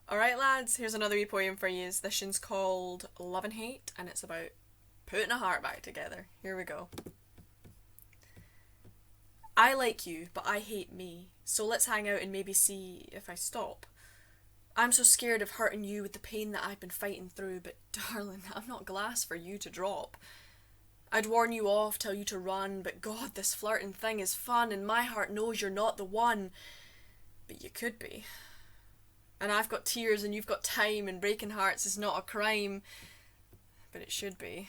Alright lads, here's another wee poem for you. This one's called Love and Hate, and it's about putting a heart back together. Here we go. I like you, but I hate me, so let's hang out and maybe see if I stop. I'm so scared of hurting you with the pain that I've been fighting through, but darling, I'm not glass for you to drop. I'd warn you off, tell you to run, but God, this flirting thing is fun, and my heart knows you're not the one. But you could be. And I've got tears and you've got time, and breaking hearts is not a crime, but it should be.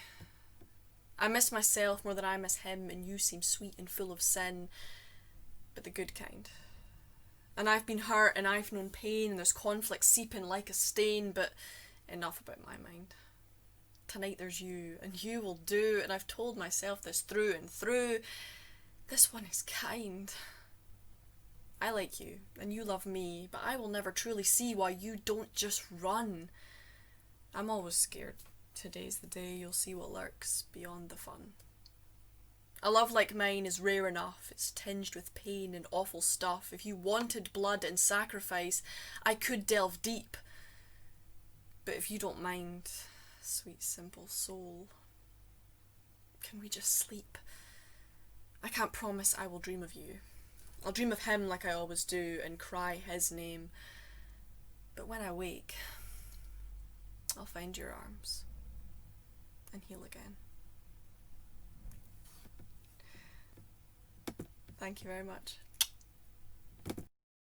I miss myself more than I miss him, and you seem sweet and full of sin, but the good kind. And I've been hurt and I've known pain, and there's conflict seeping like a stain, but enough about my mind. Tonight there's you, and you will do, and I've told myself this through and through. This one is kind. I like you, and you love me, but I will never truly see why you don't just run. I'm always scared. Today's the day you'll see what lurks beyond the fun. A love like mine is rare enough. It's tinged with pain and awful stuff. If you wanted blood and sacrifice, I could delve deep. But if you don't mind, sweet simple soul, can we just sleep? I can't promise I will dream of you. I'll dream of him like I always do and cry his name. But when I wake, I'll find your arms and heal again. Thank you very much.